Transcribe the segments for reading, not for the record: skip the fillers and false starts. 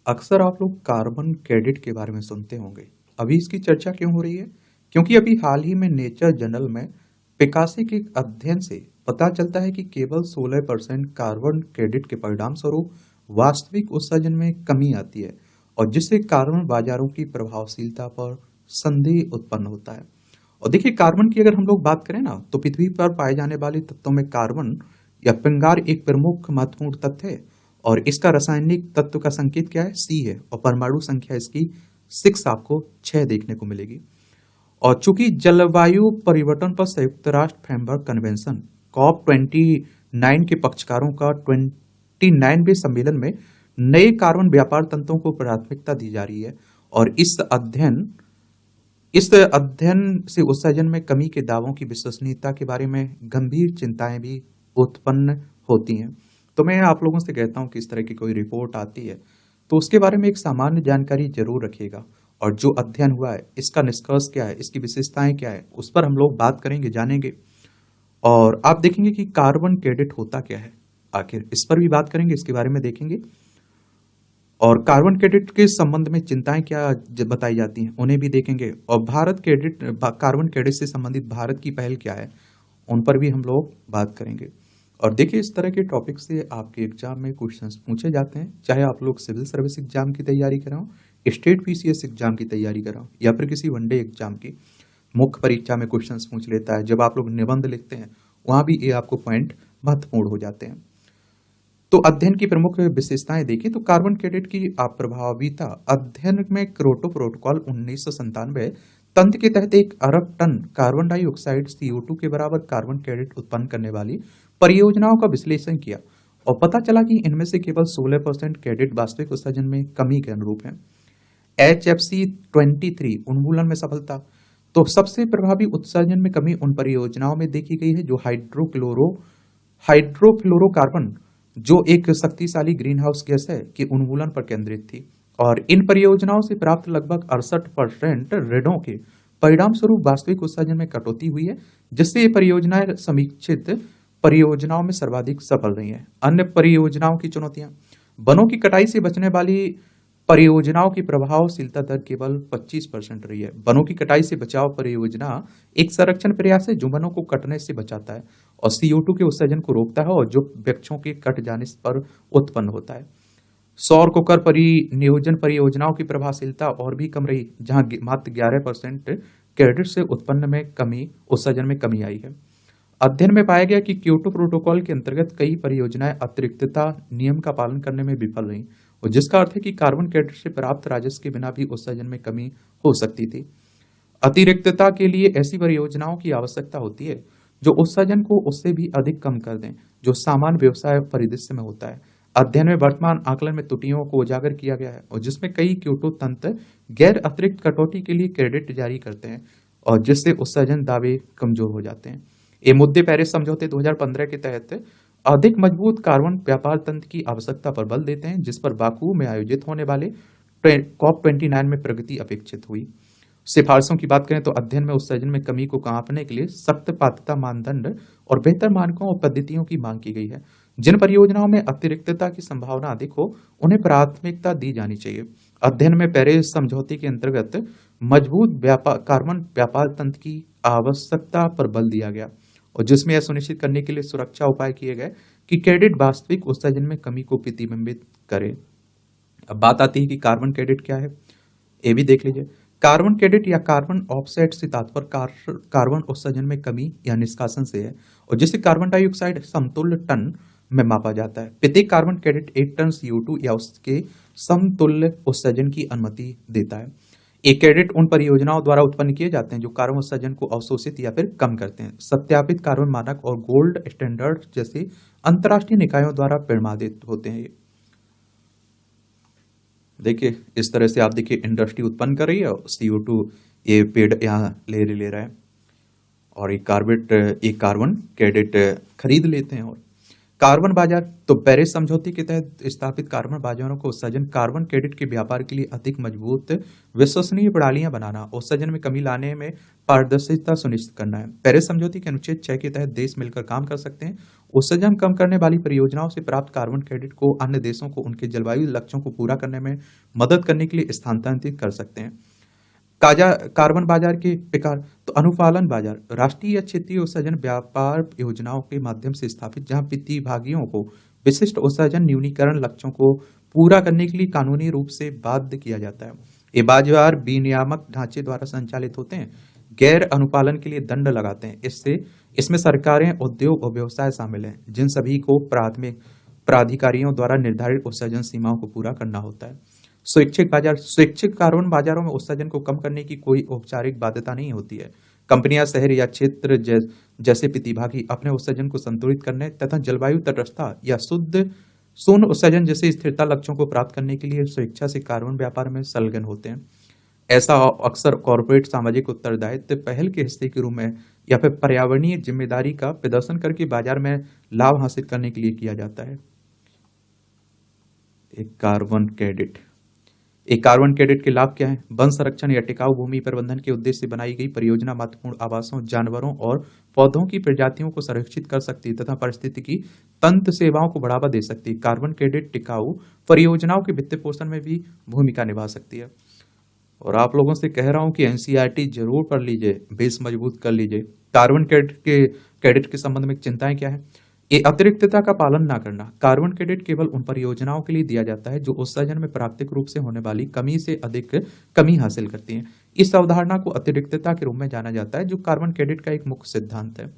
अक्सर आप लोग कार्बन क्रेडिट के बारे में सुनते होंगे। अभी इसकी चर्चा क्यों हो रही है? क्योंकि अभी हाल ही में नेचर जर्नल में पिकासी के एक अध्ययन से पता चलता है कि केवल 16% कार्बन क्रेडिट के परिणाम स्वरूप वास्तविक उत्सर्जन में कमी आती है और जिससे कार्बन बाजारों की प्रभावशीलता पर संदेह उत्पन्न होता है। और देखिए, कार्बन की अगर हम लोग बात करें ना, तो पृथ्वी पर पाए जाने वाले तत्वों में कार्बन या पिंगार एक प्रमुख महत्वपूर्ण तत्व है। और इसका रासायनिक तत्व का संकेत क्या है? सी है। और परमाणु संख्या इसकी 6 आपको 6 देखने को मिलेगी। और चूंकि जलवायु परिवर्तन पर संयुक्त राष्ट्र फ्रेमवर्क कन्वेंशन COP29 के पक्षकारों का 29वें सम्मेलन में नए कार्बन व्यापार तंत्रों को प्राथमिकता दी जा रही है। और इस अध्ययन से उत्सर्जन में कमी के दावों की विश्वसनीयता के बारे में गंभीर चिंताएं भी उत्पन्न होती हैं। तो मैं आप लोगों से कहता हूं कि इस तरह की कोई रिपोर्ट आती है तो उसके बारे में एक सामान्य जानकारी जरूर रखिएगा। और जो अध्ययन हुआ है, इसका निष्कर्ष क्या है, इसकी विशेषताएं क्या है, उस पर हम लोग बात करेंगे, जानेंगे। और आप देखेंगे कि कार्बन क्रेडिट होता क्या है, आखिर इस पर भी बात करेंगे, इसके बारे में देखेंगे। और कार्बन क्रेडिट के संबंध में चिंताएं क्या बताई जाती हैं, उन्हें भी देखेंगे। और कार्बन क्रेडिट से संबंधित भारत की पहल क्या है, उन पर भी हम लोग बात करेंगे। और देखिए, इस तरह के टॉपिक से आपके एग्जाम में क्वेश्चंस पूछे जाते हैं, चाहे आप लोग सिविल सर्विस एग्जाम की तैयारी कर रहे हो, स्टेट पीसीएस एग्जाम की तैयारी कर रहे हो, या फिर किसी वनडे एग्जाम की मुख्य परीक्षा में क्वेश्चंस पूछ लेता है। जब आप लोग निबंध लिखते हैं, वहां भी ये आपको पॉइंट महत्वपूर्ण हो जाते हैं। तो अध्ययन की प्रमुख विशेषताएं देखिए, तो कार्बन क्रेडिट की प्रभाविता अध्ययन में क्योटो प्रोटोकॉल 1997 तंत्र के तहत 1 अरब टन कार्बन डाइऑक्साइड CO2 के बराबर कार्बन क्रेडिट उत्पन्न करने वाली परियोजनाओं का विश्लेषण किया और पता चला कि इनमें से केवल 16% क्रेडिट वास्तविक उत्सर्जन में कमी के अनुरूप है। HFC 23 उन्मूलन में सफलता। तो सबसे प्रभावी उत्सर्जन में कमी उन परियोजनाओं में देखी गई है जो हाइड्रोफ्लोरोकार्बन, जो एक शक्तिशाली ग्रीन हाउस गैस है, के उन्मूलन पर केंद्रित थी। और इन परियोजनाओं से प्राप्त लगभग 68% ऋणों के परिणाम स्वरूप वास्तविक उत्सर्जन में कटौती हुई है, जिससे ये परियोजनाएं समीक्षित परियोजनाओं में सर्वाधिक सफल रही हैं। अन्य परियोजनाओं की चुनौतियां, वनों की कटाई से बचने वाली परियोजनाओं की प्रभावशीलता दर केवल 25% रही है। वनों की कटाई से बचाव परियोजना एक संरक्षण प्रयास है जो वनों को कटने से बचाता है और CO2 के उत्सर्जन को रोकता है और जो वृक्षों के कट जाने पर उत्पन्न होता है। सौर कुकर परिनियोजन परियोजनाओं की प्रभावशीलता और भी कम रही, जहां मात्र 11% क्रेडिट से उत्सर्जन में कमी आई है। अध्ययन में पाया गया कि क्योटो प्रोटोकॉल के अंतर्गत कई परियोजनाएं अतिरिक्तता नियम का पालन करने में विफल रहीं, और जिसका अर्थ है कि कार्बन क्रेडिट से प्राप्त राजस्व के बिना भी उत्सर्जन में कमी हो सकती थी। अतिरिक्तता के लिए ऐसी परियोजनाओं की आवश्यकता होती है जो उत्सर्जन को उससे भी अधिक कम कर दें, जो सामान्य व्यवसाय परिदृश्य में होता है। अध्ययन में वर्तमान आकलन में त्रुटियों को उजागर किया गया है और जिसमें कई क्योटो तंत्र गैर अतिरिक्त कटौती के लिए क्रेडिट जारी करते हैं और जिससे उत्सर्जन दावे कमजोर हो जाते हैं। ये मुद्दे पेरिस समझौते 2015 के तहत अधिक मजबूत कार्बन व्यापार तंत्र की आवश्यकता पर बल देते हैं, जिस पर बाकू में आयोजित होने वाले COP29 में प्रगति अपेक्षित हुई। सिफारिशों की बात करें तो अध्ययन में उत्सर्जन में कमी को आंकने के लिए सख्त पात्रता मानदंड और बेहतर मानकों और पद्धतियों की मांग की गई है। जिन परियोजनाओं में अतिरिक्तता की संभावना अधिक हो, उन्हें प्राथमिकता दी जानी चाहिए। अध्ययन में पेरिस समझौते के अंतर्गत मजबूत कार्बन व्यापार तंत्र की आवश्यकता पर बल दिया गया और जिसमें यह सुनिश्चित करने के लिए सुरक्षा उपाय किए गए कि क्रेडिट वास्तविक उत्सर्जन में कमी को प्रतिबिंबित करे। अब बात आती है कि कार्बन क्रेडिट क्या है, ये भी देख लीजिए। कार्बन क्रेडिट या कार्बन ऑफसेट से तात्पर्य कार्बन उत्सर्जन में कमी या निष्कासन से है और जिसे कार्बन डाइऑक्साइड समतुल्य टन में मापा जाता है। प्रत्येक कार्बन क्रेडिट 1 टन CO2 या उसके समतुल्य उत्सर्जन की अनुमति देता है। ये क्रेडिट उन परियोजनाओं द्वारा उत्पन्न किए जाते हैं जो कार्बन उत्सर्जन को अवशोषित या फिर कम करते हैं। सत्यापित कार्बन मानक और गोल्ड स्टैंडर्ड जैसे अंतर्राष्ट्रीय निकायों द्वारा प्रमाणित होते हैं। देखिए, इस तरह से आप देखिए, इंडस्ट्री उत्पन्न कर रही है और CO2 ये पेड़ यहाँ ले रहा है और एक कार्बन क्रेडिट खरीद लेते हैं। और कार्बन बाजार, तो पेरिस समझौते के तहत स्थापित कार्बन बाजारों को उत्सर्जन कार्बन क्रेडिट के व्यापार के लिए अधिक मजबूत विश्वसनीय प्रणालियां बनाना, उत्सर्जन में कमी लाने में पारदर्शिता सुनिश्चित करना है। पेरिस समझौते के अनुच्छेद 6 के तहत देश मिलकर काम कर सकते हैं। उत्सर्जन कम करने वाली परियोजनाओं से प्राप्त कार्बन क्रेडिट को अन्य देशों को उनके जलवायु लक्ष्यों को पूरा करने में मदद करने के लिए स्थानांतरित कर सकते हैं। काजा कार्बन बाजार के प्रकार, तो अनुपालन बाजार राष्ट्रीय या क्षेत्रीय उत्सर्जन व्यापार योजनाओं के माध्यम से स्थापित, जहां प्रतिभागियों को विशिष्ट उत्सर्जन न्यूनीकरण लक्ष्यों को पूरा करने के लिए कानूनी रूप से बाध्य किया जाता है। ये बाजार विनियामक ढांचे द्वारा संचालित होते हैं, गैर अनुपालन के लिए दंड लगाते हैं। इसमें सरकारें, उद्योग और व्यवसाय शामिल हैं, जिन सभी को प्राथमिक प्राधिकारियों द्वारा निर्धारित उत्सर्जन सीमाओं को पूरा करना होता है। स्वैच्छिक बाजार, स्वैच्छिक कार्बन बाजारों में उत्सर्जन को कम करने की कोई औपचारिक बाध्यता नहीं होती है। कंपनियां शहर या क्षेत्र जैसे प्रतिभागी अपने उत्सर्जन को संतुलित करने तथा जलवायु तटस्थता या शुद्ध शून्य उत्सर्जन जैसे स्थिरता लक्ष्यों को प्राप्त करने के लिए स्वेच्छा से कार्बन व्यापार में संलग्न होते हैं। ऐसा अक्सर कॉरपोरेट सामाजिक उत्तरदायित्व पहल के हिस्से के रूप में या फिर पर्यावरणीय जिम्मेदारी का प्रदर्शन करके बाजार में लाभ हासिल करने के लिए किया जाता है। एक कार्बन क्रेडिट के लाभ क्या है? वन संरक्षण या टिकाऊ भूमि प्रबंधन के उद्देश्य से बनाई गई परियोजना महत्वपूर्ण आवासों, जानवरों और पौधों की प्रजातियों को संरक्षित कर सकती है तथा पारिस्थितिकी तंत्र सेवाओं को बढ़ावा दे सकती है। कार्बन क्रेडिट टिकाऊ परियोजनाओं के वित्त पोषण में भी भूमिका निभा सकती है। और आप लोगों से कह रहा हूं कि एनसीईआरटी जरूर पढ़ लीजिए, बेस मजबूत कर लीजिए। कार्बन क्रेडिट के संबंध में चिंताएं क्या है? ये अतिरिक्तता का पालन ना करना। कार्बन क्रेडिट केवल उन परियोजनाओं के लिए दिया जाता है जो उत्सर्जन में प्राकृतिक रूप से होने वाली कमी से अधिक कमी हासिल करती हैं। इस अवधारणा को अतिरिक्तता के रूप में जाना जाता है, जो कार्बन क्रेडिट का एक मुख्य सिद्धांत है।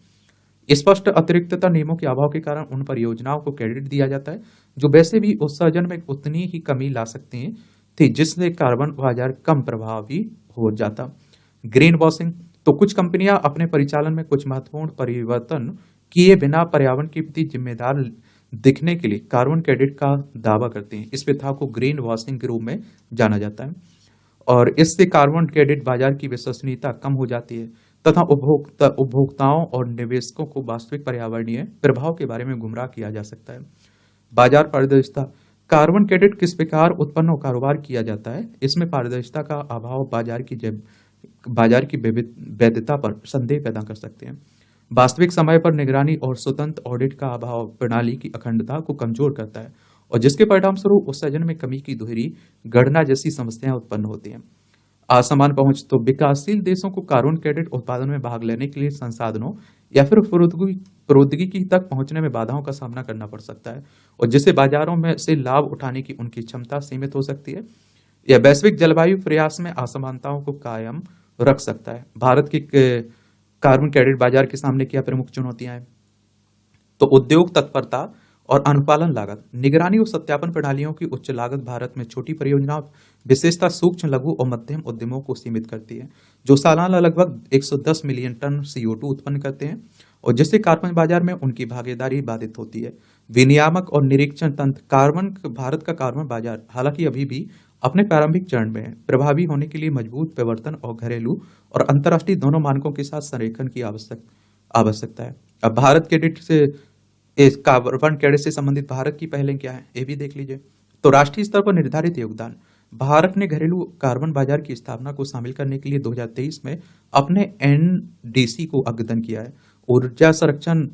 स्पष्ट अतिरिक्तता नियमों के अभाव के कारण उन परियोजनाओं को क्रेडिट दिया जाता है जो वैसे भी उत्सर्जन में उतनी ही कमी ला सकती हैं थी, जिससे कार्बन बाजार कम प्रभावी हो जाता। ग्रीन वॉशिंग, तो कुछ कंपनियां अपने परिचालन में कुछ महत्वपूर्ण परिवर्तन किए बिना पर्यावरण के प्रति जिम्मेदार दिखने के लिए कार्बन क्रेडिट का दावा करते हैं। इस प्रथा को ग्रीन वॉशिंग के रूप में जाना जाता है और इससे कार्बन क्रेडिट बाजार की विश्वसनीयता कम हो जाती है तथा उपभोक्ताओं और निवेशकों को वास्तविक पर्यावरणीय प्रभाव के बारे में गुमराह किया जा सकता है। बाजार पारदर्शिता, कार्बन क्रेडिट किस प्रकार उत्पन्न और कारोबार किया जाता है, इसमें पारदर्शिता का अभाव बाजार की वैधता पर संदेह पैदा कर सकते हैं। वास्तविक समय पर निगरानी और स्वतंत्र ऑडिट का अभाव प्रणाली की अखंडता को कमजोर करता है और जिसके परिणाम स्वरूप उत्सर्जन में कमी की दोहरी गणना जैसी समस्याएं उत्पन्न होती हैं। असमान पहुंच, तो विकासशील देशों को कार्बन क्रेडिट उत्पादन में भाग लेने के लिए संसाधनों या फिर प्रौद्योगिकी तक पहुंचने में बाधाओं का सामना करना पड़ सकता है और जिससे बाजारों में से लाभ उठाने की उनकी क्षमता सीमित हो सकती है। यह वैश्विक जलवायु प्रयास में असमानताओं को कायम रख सकता है। भारत की कार्बन क्रेडिट बाजार के सामने क्या प्रमुख चुनौतियां हैं? तो उद्योग तत्परता और अनुपालन लागत, निगरानी और सत्यापन प्रणालियों की उच्च लागत भारत में छोटी परियोजनाओं, विशेषता सूक्ष्म, लघु और मध्यम उद्यमों को सीमित करती है, जो सालाना लगभग 110 मिलियन टन CO2 उत्पन्न करते हैं और जिससे कार्बन बाजार में उनकी भागीदारी बाधित होती है। विनियामक और निरीक्षण तंत्र, भारत का कार्बन बाजार हालांकि अभी भी अपने प्रारंभिक चरण में है। प्रभावी होने के लिए मजबूत प्रवर्तन और घरेलू और अंतर्राष्ट्रीय दोनों मानकों के साथ संरेखन की आवश्यकता है। अब भारत क्रेडिट से इस कार्बन क्रेडिट से संबंधित भारत की पहलें क्या है, ये भी देख लीजिए। तो राष्ट्रीय स्तर पर निर्धारित योगदान, भारत ने घरेलू कार्बन बाजार की स्थापना को शामिल करने के लिए 2023 में अपने NDC को अद्यतन किया है। ऊर्जा संरक्षण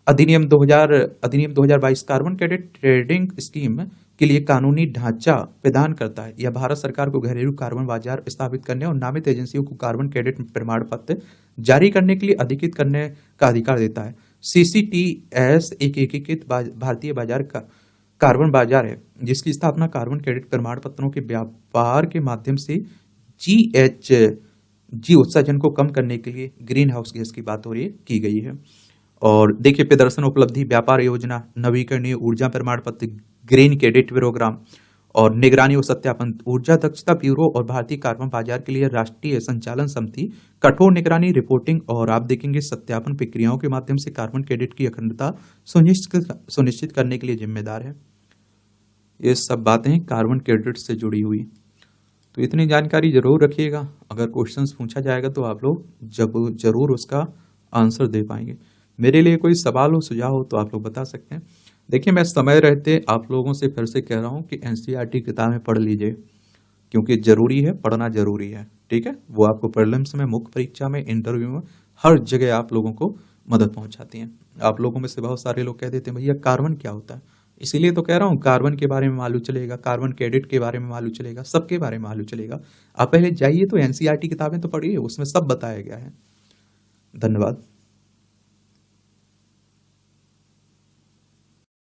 अधिनियम 2022 कार्बन क्रेडिट ट्रेडिंग स्कीम के लिए कानूनी ढांचा प्रदान करता है। यह भारत सरकार को घरेलू कार्बन बाजार स्थापित करने और नामित एजेंसियों को कार्बन क्रेडिट प्रमाण पत्र जारी करने के लिए अधिकृत करने का अधिकार देता है। CCTS एक एकीकृत भारतीय बाजार का कार्बन बाजार है जिसकी स्थापना कार्बन क्रेडिट प्रमाण पत्रों के व्यापार के माध्यम से GHG उत्सर्जन को कम करने के लिए ग्रीन हाउस गैस की बात हो रही है की गई है। और देखिए प्रदर्शन, उपलब्धि, व्यापार योजना, नवीकरणीय ऊर्जा प्रमाण पत्र, ग्रीन क्रेडिट प्रोग्राम और निगरानी और सत्यापन, ऊर्जा दक्षता ब्यूरो और भारतीय कार्बन बाजार के लिए राष्ट्रीय संचालन समिति कठोर निगरानी, रिपोर्टिंग और आप देखेंगे सत्यापन प्रक्रियाओं के माध्यम से कार्बन क्रेडिट की अखंडता सुनिश्चित करने के लिए जिम्मेदार है। ये सब बातें कार्बन क्रेडिट से जुड़ी हुई, तो इतनी जानकारी जरूर रखिएगा। अगर क्वेश्चंस पूछा जाएगा तो आप लोग जरूर उसका आंसर दे पाएंगे। मेरे लिए कोई सवाल हो, सुझाव हो तो आप लोग बता सकते हैं। देखिए, मैं समय रहते आप लोगों से फिर से कह रहा हूँ कि एनसीईआरटी किताबें पढ़ लीजिए, क्योंकि ज़रूरी है, पढ़ना ज़रूरी है, ठीक है? वो आपको प्रीलिम्स में, मुख्य परीक्षा में, इंटरव्यू में, हर जगह आप लोगों को मदद पहुँचाती हैं। आप लोगों में से बहुत सारे लोग कह देते हैं, भैया कार्बन क्या होता है? इसीलिए तो कह रहा हूँ, कार्बन के बारे में मालूम चलेगा, कार्बन क्रेडिट के बारे में मालूम चलेगा, सबके बारे में मालूम चलेगा। आप पहले जाइए तो एनसीईआरटी किताबें तो पढ़िए, उसमें सब बताया गया है। धन्यवाद।